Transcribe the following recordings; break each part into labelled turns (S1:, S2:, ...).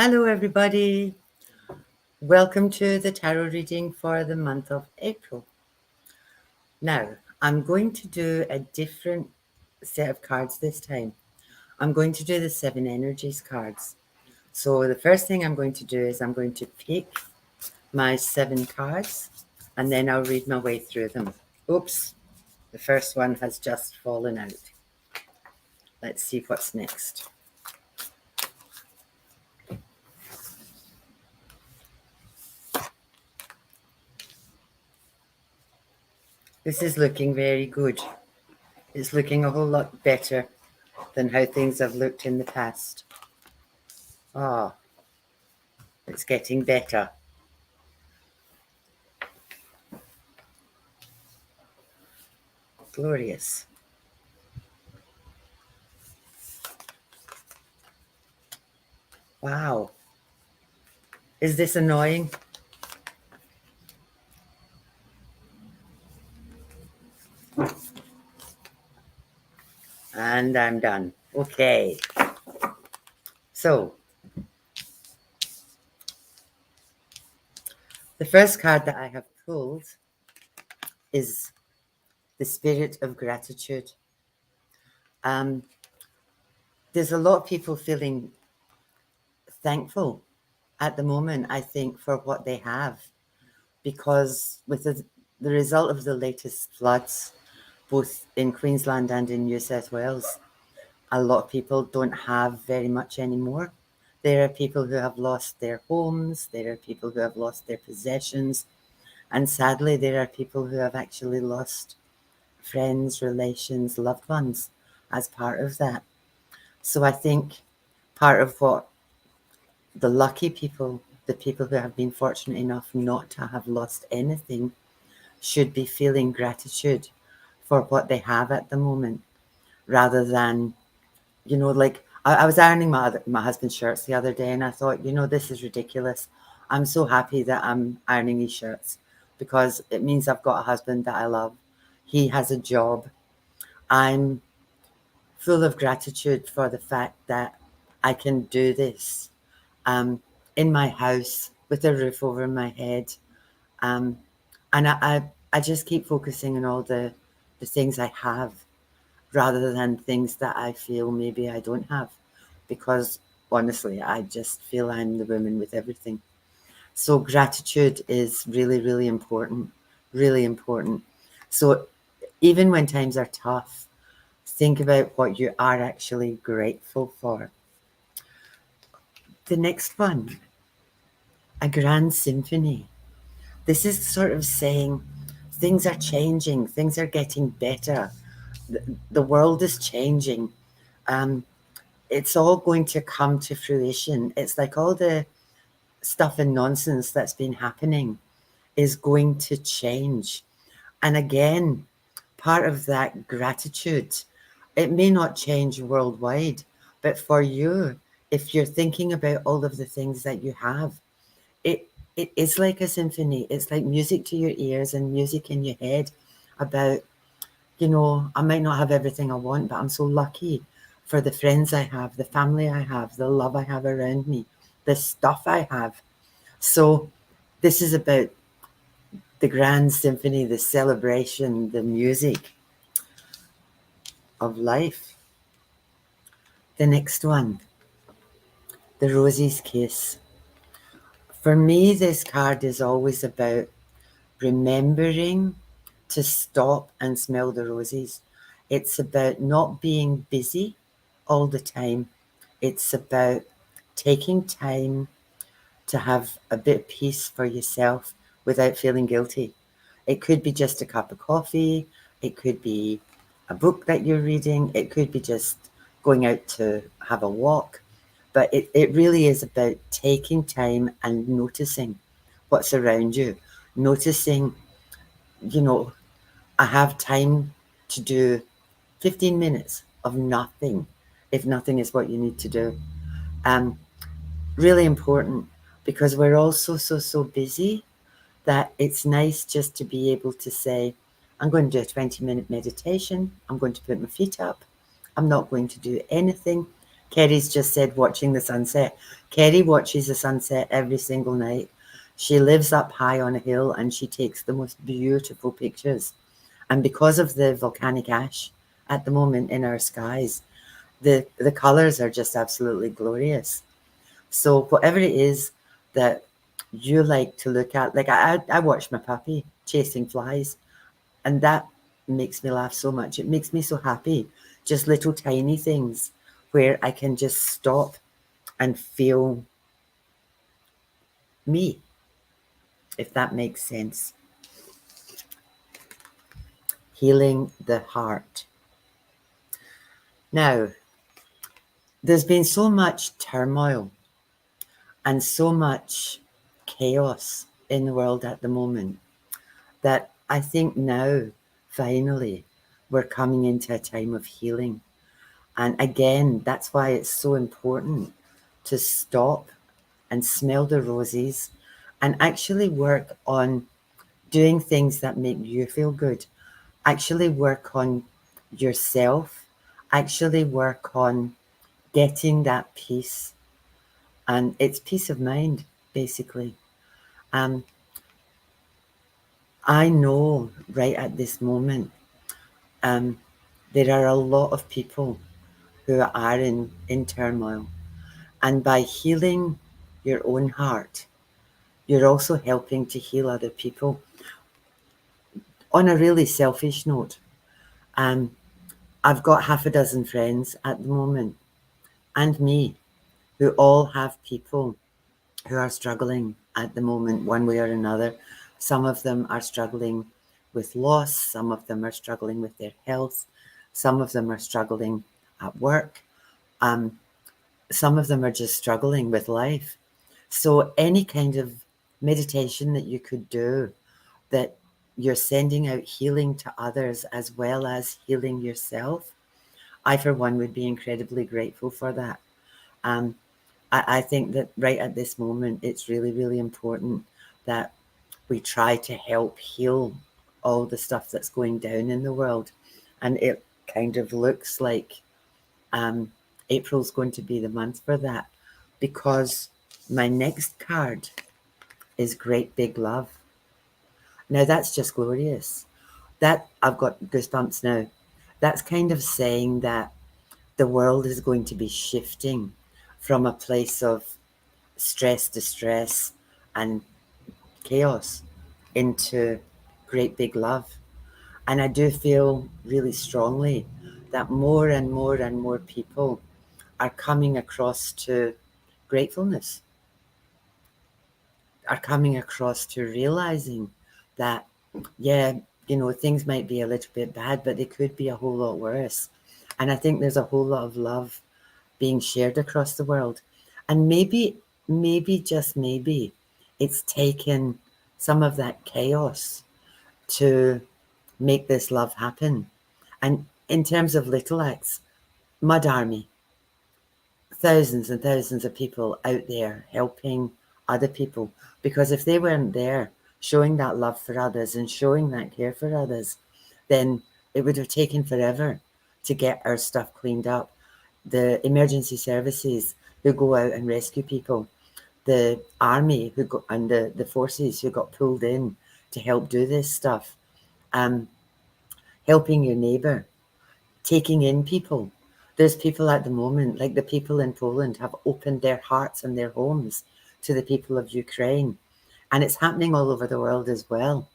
S1: Hello, everybody. Welcome to the tarot reading for the month of April. Now, I'm going to do a different set of cards this time. I'm going to do the 7 energies cards. So the first thing I'm going to do is I'm going to pick my 7 cards and then I'll read my way through them. Oops, the first one has just fallen out. Let's see what's next. This is looking very good. It's looking a whole lot better than how things have looked in the past. Ah, it's getting better. Glorious. Wow. Is this annoying? And I'm done. Okay. So, the first card that I have pulled is the Spirit of Gratitude. There's a lot of people feeling thankful at the moment, I think, for what they have. Because with the result of the latest floods, both in Queensland and in New South Wales, a lot of people don't have very much anymore. There are people who have lost their homes, there are people who have lost their possessions, and sadly, there are people who have actually lost friends, relations, loved ones as part of that. So I think part of what the lucky people, the people who have been fortunate enough not to have lost anything, should be feeling gratitude for what they have at the moment, rather than, like I was ironing my husband's shirts the other day, and I thought, this is ridiculous. I'm so happy that I'm ironing these shirts because it means I've got a husband that I love. He has a job. I'm full of gratitude for the fact that I can do this in my house with a roof over my head. And I just keep focusing on all the things I have rather than things that I feel maybe I don't have. Because honestly, I just feel I'm the woman with everything. So gratitude is really, really important, really important. So even when times are tough, think about what you are actually grateful for. The next one, a Grand Symphony. This is sort of saying things are changing, things are getting better. The world is changing. It's all going to come to fruition. It's like all the stuff and nonsense that's been happening is going to change. And again, part of that gratitude, it may not change worldwide, but for you, if you're thinking about all of the things that you have, it it is like a symphony. It's like music to your ears and music in your head about, I might not have everything I want, but I'm so lucky for the friends I have, the family I have, the love I have around me, the stuff I have. So this is about the Grand Symphony, the celebration, the music of life. The next one, the Rosie's Kiss. For me, this card is always about remembering to stop and smell the roses. It's about not being busy all the time. It's about taking time to have a bit of peace for yourself without feeling guilty. It could be just a cup of coffee. It could be a book that you're reading. It could be just going out to have a walk. But it really is about taking time and noticing what's around you. Noticing, I have time to do 15 minutes of nothing, if nothing is what you need to do. Really important, because we're all so busy that it's nice just to be able to say, I'm going to do a 20-minute meditation. I'm going to put my feet up. I'm not going to do anything. Kerry's just said watching the sunset. Kerry watches the sunset every single night. She lives up high on a hill and she takes the most beautiful pictures. And because of the volcanic ash at the moment in our skies, the colors are just absolutely glorious. So whatever it is that you like to look at, like I watch my puppy chasing flies, and that makes me laugh so much. It makes me so happy. Just little tiny things where I can just stop and feel me, if that makes sense. Healing the heart. Now, there's been so much turmoil and so much chaos in the world at the moment that I think now, finally, we're coming into a time of healing. And again, that's why it's so important to stop and smell the roses and actually work on doing things that make you feel good. Actually work on yourself. Actually work on getting that peace. And it's peace of mind, basically. Um, I know right at this moment, um, there are a lot of people who are in turmoil. And by healing your own heart, you're also helping to heal other people. On a really selfish note, um, I've got half a dozen friends at the moment, and me, who all have people who are struggling at the moment, one way or another. Some of them are struggling with loss, some of them are struggling with their health, some of them are struggling at work, um, some of them are just struggling with life. So, any kind of meditation that you could do that you're sending out healing to others as well as healing yourself, I, for one, would be incredibly grateful for that. Um, I think that right at this moment, it's really, really important that we try to help heal all the stuff that's going down in the world. And it kind of looks like um, April's going to be the month for that, because my next card is Great Big Love. Now, that's just glorious. That, I've got goosebumps now. That's kind of saying that the world is going to be shifting from a place of stress, distress, and chaos into great big love. And I do feel really strongly that more and more and more people are coming across to gratefulness, are coming across to realizing that, yeah, things might be a little bit bad, but they could be a whole lot worse. And I think there's a whole lot of love being shared across the world. And maybe, just maybe, it's taken some of that chaos to make this love happen. And in terms of little acts, Mud Army, thousands and thousands of people out there helping other people. Because if they weren't there showing that love for others and showing that care for others, then it would have taken forever to get our stuff cleaned up. The emergency services who go out and rescue people, the army who go, and the forces who got pulled in to help do this stuff, um, helping your neighbor, taking in people. There's people at the moment, like the people in Poland, have opened their hearts and their homes to the people of Ukraine. And it's happening all over the world as well,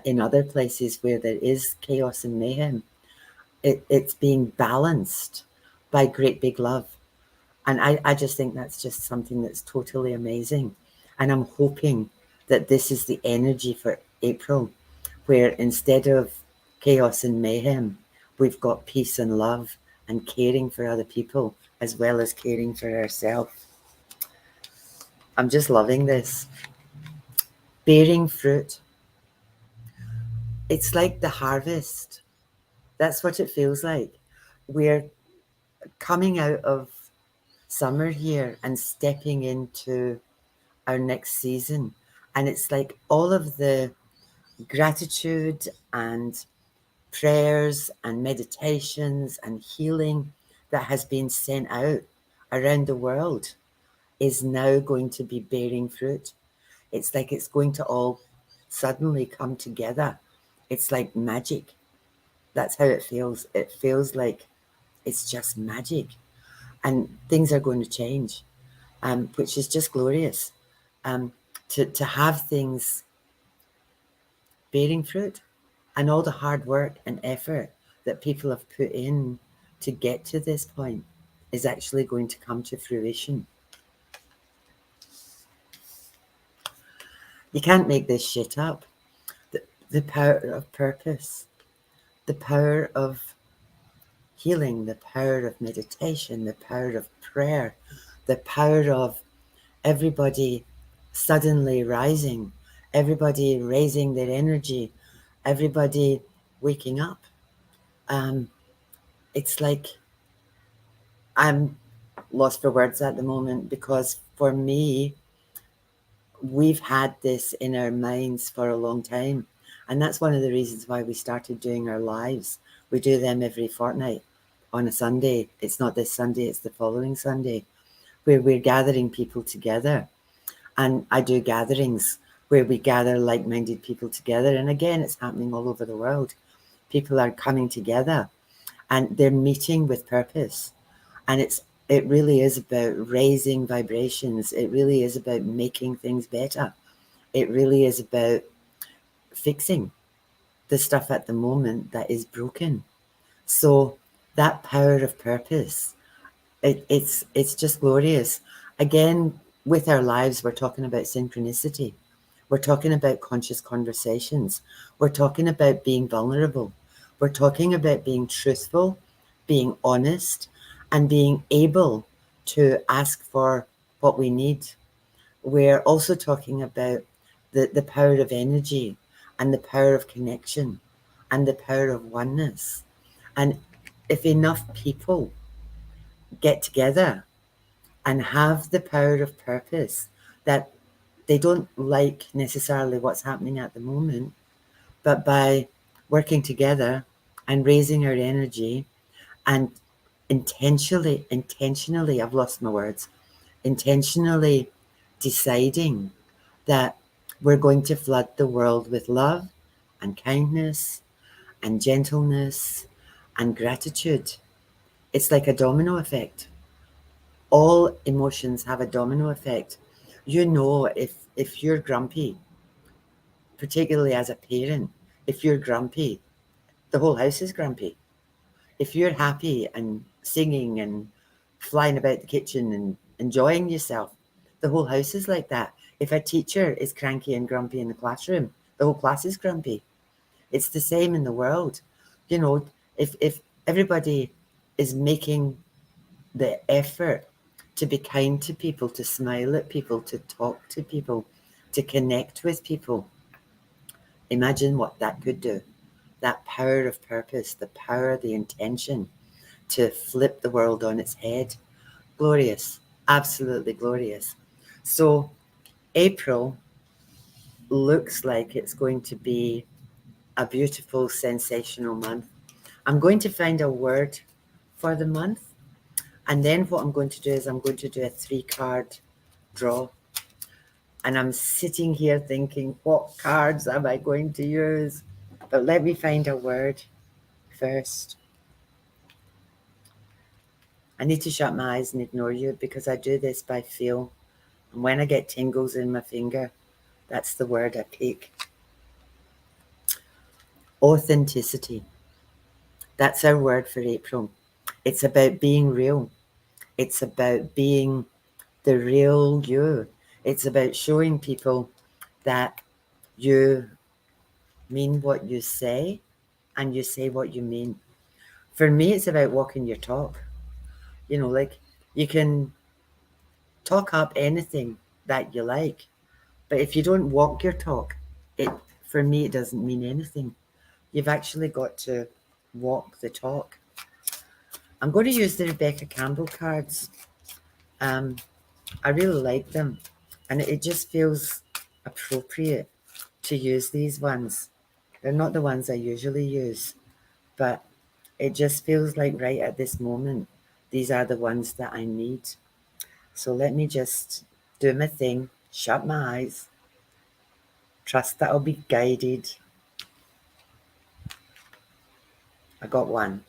S1: in other places where there is chaos and mayhem. It's being balanced by great big love. And I just think that's just something that's totally amazing. And I'm hoping that this is the energy for April, where instead of chaos and mayhem, we've got peace and love and caring for other people as well as caring for ourselves. I'm just loving this. Bearing fruit. It's like the harvest. That's what it feels like. We're coming out of summer here and stepping into our next season. And it's like all of the gratitude and prayers and meditations and healing that has been sent out around the world is now going to be bearing fruit. It's like it's going to all suddenly come together. It's like magic. That's how it feels. It feels like it's just magic. And things are going to change, which is just glorious. To have things bearing fruit and all the hard work and effort that people have put in to get to this point is actually going to come to fruition. You can't make this shit up. The power of purpose, the power of healing, the power of meditation, the power of prayer, the power of everybody suddenly rising, everybody raising their energy, everybody waking up. It's like I'm lost for words at the moment, because for me, we've had this in our minds for a long time. And that's one of the reasons why we started doing our lives. We do them every fortnight on a Sunday. It's not this Sunday, it's the following Sunday, where we're gathering people together. And I do gatherings where we gather like-minded people together. And again, it's happening all over the world. People are coming together and they're meeting with purpose. And it really is about raising vibrations. It really is about making things better. It really is about fixing the stuff at the moment that is broken. So that power of purpose, it's just glorious. Again, with our lives, we're talking about synchronicity. We're talking about conscious conversations. We're talking about being vulnerable. We're talking about being truthful, being honest, and being able to ask for what we need. We're also talking about the power of energy and the power of connection and the power of oneness. And if enough people get together and have the power of purpose, that they don't like necessarily what's happening at the moment, but by working together and raising our energy and intentionally, I've lost my words, intentionally deciding that we're going to flood the world with love and kindness and gentleness and gratitude. It's like a domino effect. All emotions have a domino effect. You know, if you're grumpy, particularly as a parent, if you're grumpy, the whole house is grumpy. If you're happy and singing and flying about the kitchen and enjoying yourself, the whole house is like that. If a teacher is cranky and grumpy in the classroom, the whole class is grumpy. It's the same in the world. You know, if everybody is making the effort to be kind to people, to smile at people, to talk to people, to connect with people, imagine what that could do. That power of purpose, the power of the intention to flip the world on its head. Glorious, absolutely glorious. So April looks like it's going to be a beautiful, sensational month. I'm going to find a word for the month. And then what I'm going to do is I'm going to do a 3-card draw. And I'm sitting here thinking, what cards am I going to use? But let me find a word first. I need to shut my eyes and ignore you, because I do this by feel. And when I get tingles in my finger, that's the word I pick. Authenticity. That's our word for April. It's about being real. It's about being the real you. It's about showing people that you mean what you say and you say what you mean. For me, it's about walking your talk. You know, like, you can talk up anything that you like, but if you don't walk your talk, it, for me, it doesn't mean anything. You've actually got to walk the talk. I'm going to use the Rebecca Campbell cards. I really like them, and it just feels appropriate to use these ones. They're not the ones I usually use, but it just feels like right at this moment, these are the ones that I need. So let me just do my thing, shut my eyes, trust that I'll be guided. I got one.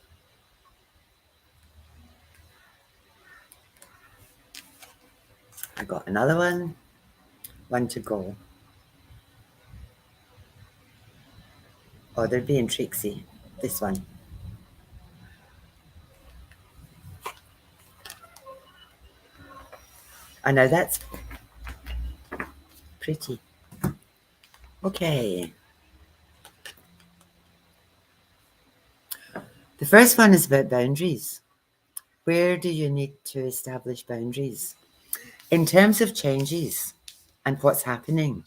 S1: I got another one. One to go. Oh, they're being tricksy. This one. I know that's pretty. Okay. The first one is about boundaries. Where do you need to establish boundaries? In terms of changes and what's happening,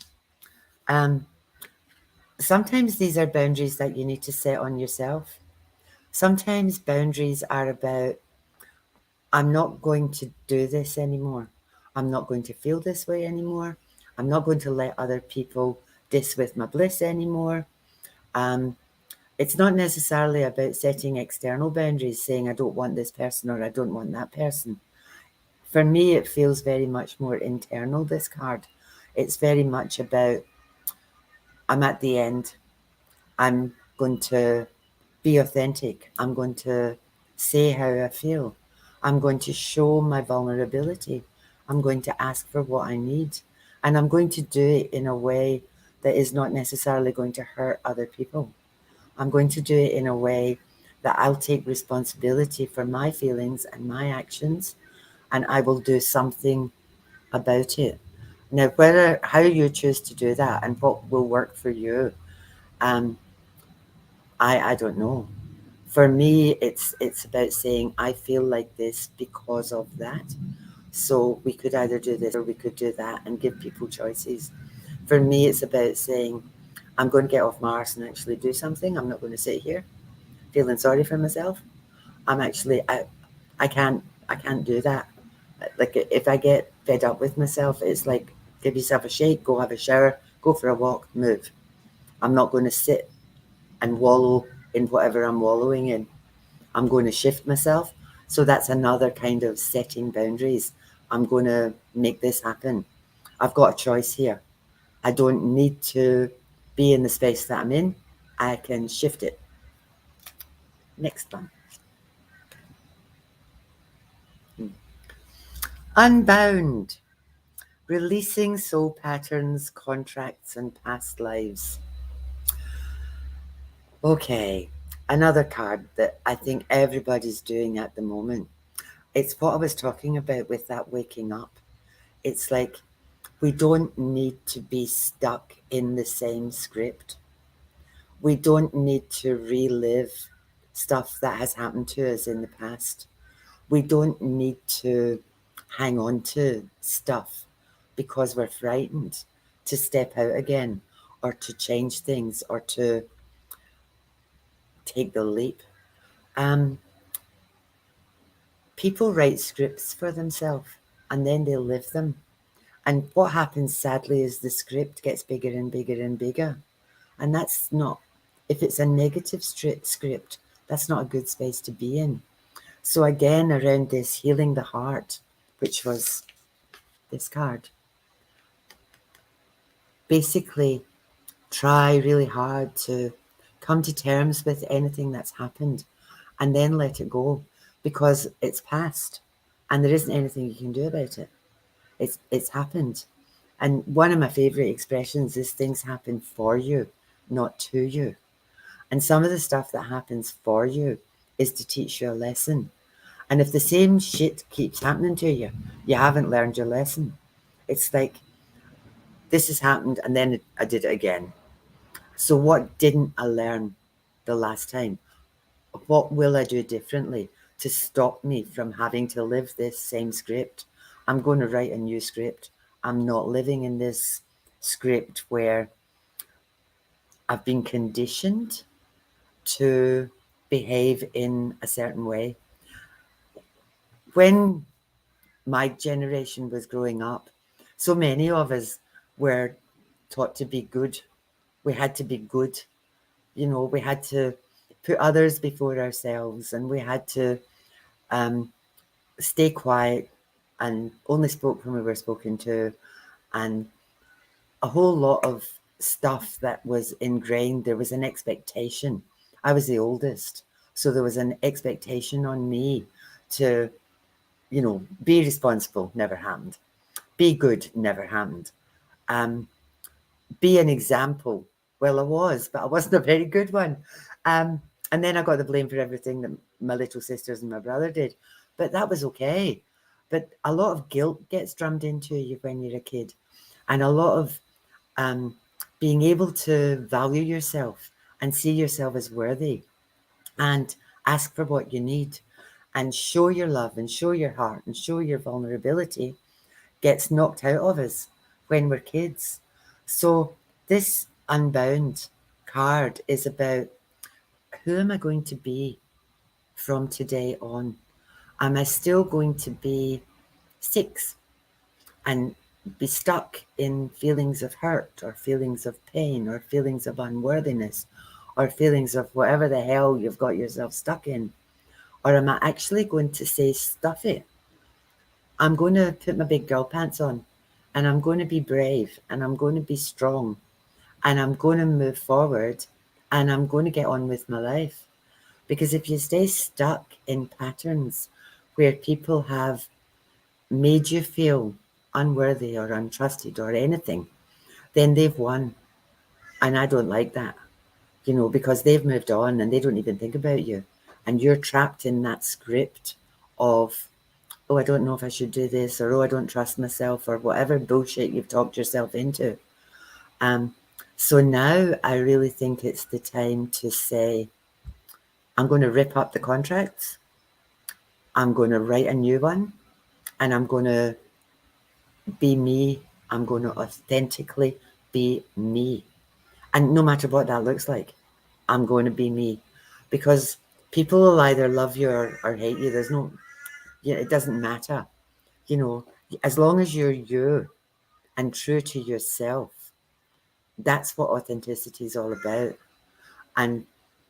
S1: sometimes these are boundaries that you need to set on yourself. Sometimes boundaries are about, I'm not going to do this anymore. I'm not going to feel this way anymore. I'm not going to let other people diss with my bliss anymore. It's not necessarily about setting external boundaries, saying I don't want this person or I don't want that person. For me, it feels very much more internal, this card. It's very much about, I'm at the end. I'm going to be authentic. I'm going to say how I feel. I'm going to show my vulnerability. I'm going to ask for what I need. And I'm going to do it in a way that is not necessarily going to hurt other people. I'm going to do it in a way that I'll take responsibility for my feelings and my actions, and I will do something about it. Now, whether how you choose to do that and what will work for you, um, I don't know. For me, it's about saying I feel like this because of that. So we could either do this or we could do that, and give people choices. For me, it's about saying I'm going to get off my arse and actually do something. I'm not going to sit here feeling sorry for myself. I'm actually I can't do that. Like if I get fed up with myself, it's like give yourself a shake, go have a shower, go for a walk, move. I'm not going to sit and wallow in whatever I'm wallowing in. I'm going to shift myself. So that's another kind of setting boundaries. I'm going to make this happen. I've got a choice here. I don't need to be in the space that I'm in. I can shift it. Next one. Unbound. Releasing soul patterns, contracts, and past lives. Okay, another card that I think everybody's doing at the moment. It's what I was talking about with that waking up. It's like we don't need to be stuck in the same script. We don't need to relive stuff that has happened to us in the past. We don't need to hang on to stuff because we're frightened to step out again or to change things or to take the leap. Um, People write scripts for themselves and then they live them. And what happens sadly is the script gets bigger and bigger and bigger. And that's not, if it's a negative script, that's not a good space to be in. So again, around this healing the heart, which was this card, basically try really hard to come to terms with anything that's happened and then let it go because it's past and there isn't anything you can do about it. It's happened. And one of my favorite expressions is things happen for you, not to you. And some of the stuff that happens for you is to teach you a lesson. And if the same shit keeps happening to you, you haven't learned your lesson. It's like this has happened and then I did it again. So what didn't I learn the last time? What will I do differently to stop me from having to live this same script? I'm going to write a new script. I'm not living in this script where I've been conditioned to behave in a certain way. When my generation was growing up, so many of us were taught to be good. We had to be good. We had to put others before ourselves and we had to stay quiet, and only spoke when we were spoken to, and a whole lot of stuff that was ingrained. There was an expectation. I was the oldest, so there was an expectation on me to, be responsible. Never happened. Be good. Never happened. Um, be an example. Well, I was, but I wasn't a very good one. And then I got the blame for everything that my little sisters and my brother did. But that was okay. But a lot of guilt gets drummed into you when you're a kid, and a lot of um, being able to value yourself and see yourself as worthy and ask for what you need and show your love and show your heart and show your vulnerability gets knocked out of us when we're kids. So this Unbound card is about, who am I going to be from today on? Am I still going to be 6 and be stuck in feelings of hurt or feelings of pain or feelings of unworthiness or feelings of whatever the hell you've got yourself stuck in? Or am I actually going to say, stuff it? I'm going to put my big girl pants on, and I'm going to be brave, and I'm going to be strong, and I'm going to move forward, and I'm going to get on with my life. Because if you stay stuck in patterns where people have made you feel unworthy or untrusted or anything, then they've won. And I don't like that, because they've moved on and they don't even think about you. And you're trapped in that script of, oh, I don't know if I should do this, or oh, I don't trust myself, or whatever bullshit you've talked yourself into. Um, so now I really think it's the time to say, I'm going to rip up the contracts. I'm going to write a new one, and I'm going to be me. I'm going to authentically be me. And no matter what that looks like, I'm going to be me. Because people will either love you or hate you. There's no, it doesn't matter. As long as you're you and true to yourself, that's what authenticity is all about. And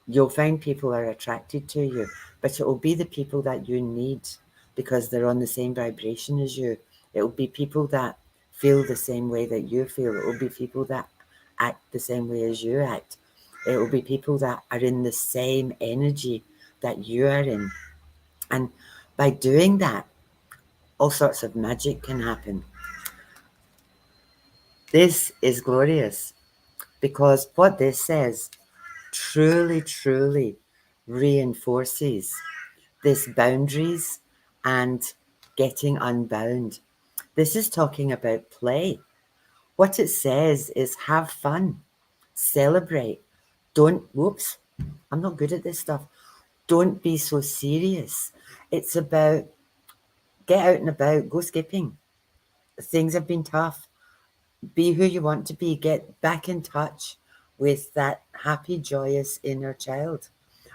S1: you'll find people are attracted to you, but it will be the people that you need because they're on the same vibration as you. It will be people that feel the same way that you feel. It will be people that act the same way as you act. It will be people that are in the same energy that you are in. And by doing that, all sorts of magic can happen. This is glorious because what this says truly, truly reinforces this boundaries and getting unbound. This is talking about play. What it says is have fun, celebrate. Whoops, I'm not good at this stuff. Don't be so serious. It's about get out and about, go skipping. Things have been tough. Be who you want to be. Get back in touch with that happy, joyous inner child.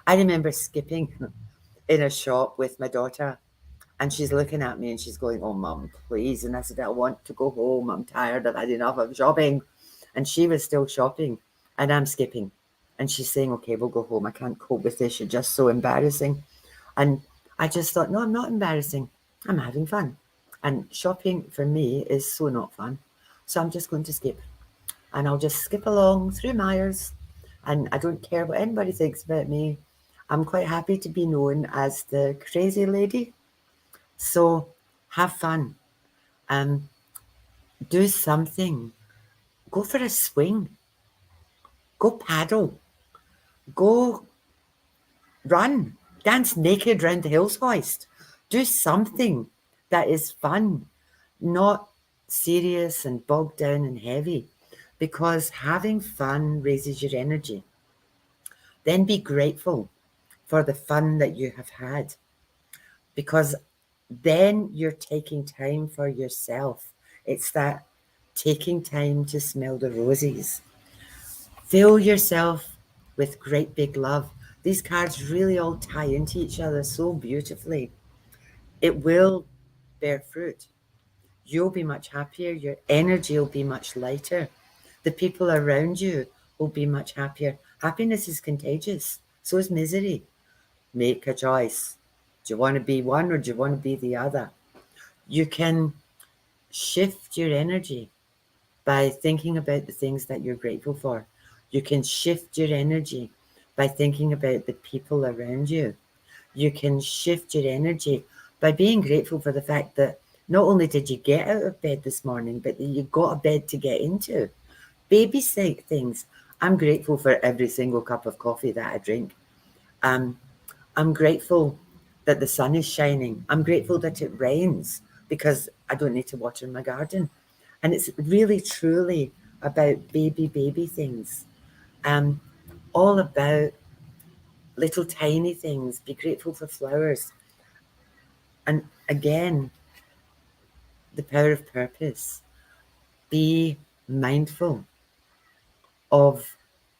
S1: I remember skipping in a shop with my daughter, and she's looking at me and she's going, "Oh, Mum, please." And I said, "I want to go home. I'm tired. I've had enough of shopping." And she was still shopping, and I'm skipping. And she's saying, "Okay, we'll go home. I can't cope with this. You're just so embarrassing." And I just thought, no, I'm not embarrassing. I'm having fun. And shopping for me is so not fun. So I'm just going to skip. And I'll just skip along through Myers. And I don't care what anybody thinks about me. I'm quite happy to be known as the crazy lady. So have fun. Um, do something. Go for a swing. Go paddle. Go run. Dance naked round the hills hoist. Do something that is fun, not serious and bogged down and heavy, because having fun raises your energy. Then be grateful for the fun that you have had, because then you're taking time for yourself. It's that taking time to smell the roses. Fill yourself with great big love. These cards really all tie into each other so beautifully. It will bear fruit. You'll be much happier. Your energy will be much lighter. The people around you will be much happier. Happiness is contagious. So is misery. Make a choice. Do you want to be one or do you want to be the other? You can shift your energy by thinking about the things that you're grateful for. You can shift your energy by thinking about the people around you. You can shift your energy by being grateful for the fact that not only did you get out of bed this morning, but that you got a bed to get into. Baby things. I'm grateful for every single cup of coffee that I drink. Um, I'm grateful that the sun is shining. I'm grateful that it rains because I don't need to water my garden. And it's really, truly about baby things. Um, all about little tiny things. Be grateful for flowers. And again, the power of purpose. Be mindful of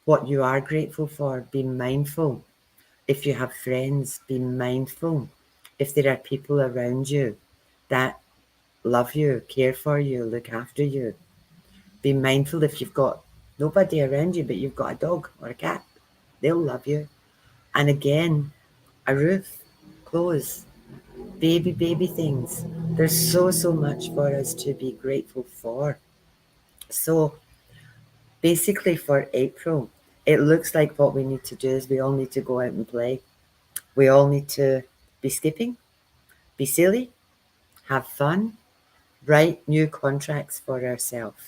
S1: what you are grateful for. Be mindful if you have friends. Be mindful if there are people around you that love you, care for you, look after you. Be mindful if you've got nobody around you, but you've got a dog or a cat. They'll love you. And again, a roof, clothes, baby things. There's so much for us to be grateful for. So basically for April, it looks like what we need to do is we all need to go out and play. We all need to be skipping, be silly, have fun, write new contracts for ourselves.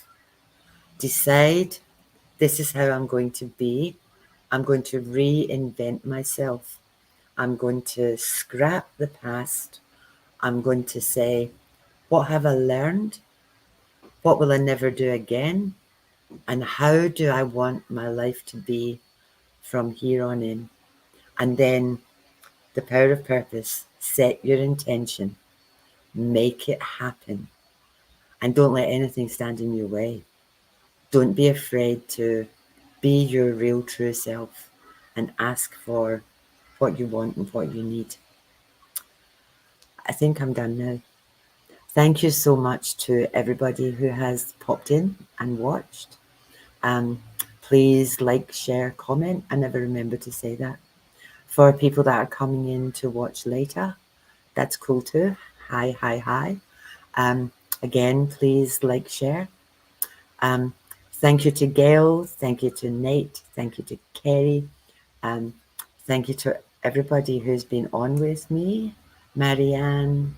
S1: Decide this is how I'm going to be. I'm going to reinvent myself. I'm going to scrap the past. I'm going to say, what have I learned? What will I never do again? And how do I want my life to be from here on in? And then the power of purpose, set your intention, make it happen, and don't let anything stand in your way. Don't be afraid to be your real true self and ask for what you want and what you need. I think I'm done now. Thank you so much to everybody who has popped in and watched. Please like, share, comment. I never remember to say that. For people that are coming in to watch later, that's cool too. Hi. Again, please like, share. Thank you to Gail. Thank you to Nate. Thank you to Kerry. Thank you to everybody who's been on with me. Marianne.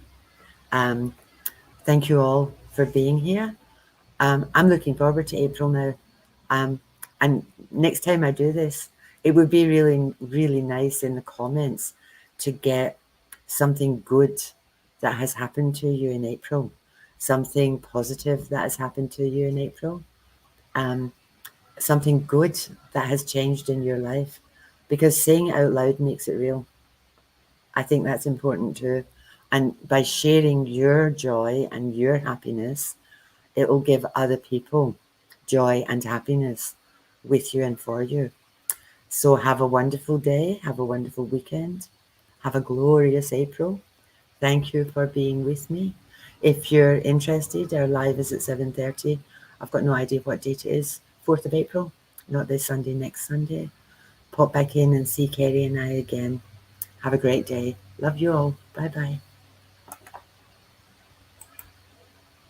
S1: Thank you all for being here. I'm looking forward to April now. And next time I do this, it would be really nice in the comments to get something good that has happened to you in April, something positive that has happened to you in April, something good that has changed in your life, because saying it out loud makes it real. I think that's important too. And by sharing your joy and your happiness, it will give other people joy and happiness with you and for you. So have a wonderful day. Have a wonderful weekend. Have a glorious April. Thank you for being with me. If you're interested, our live is at 7:30. I've got no idea what date it is. 4th of April, not this Sunday, next Sunday. Pop back in and see Kerry and I again. Have a great day. Love you all. Bye-bye.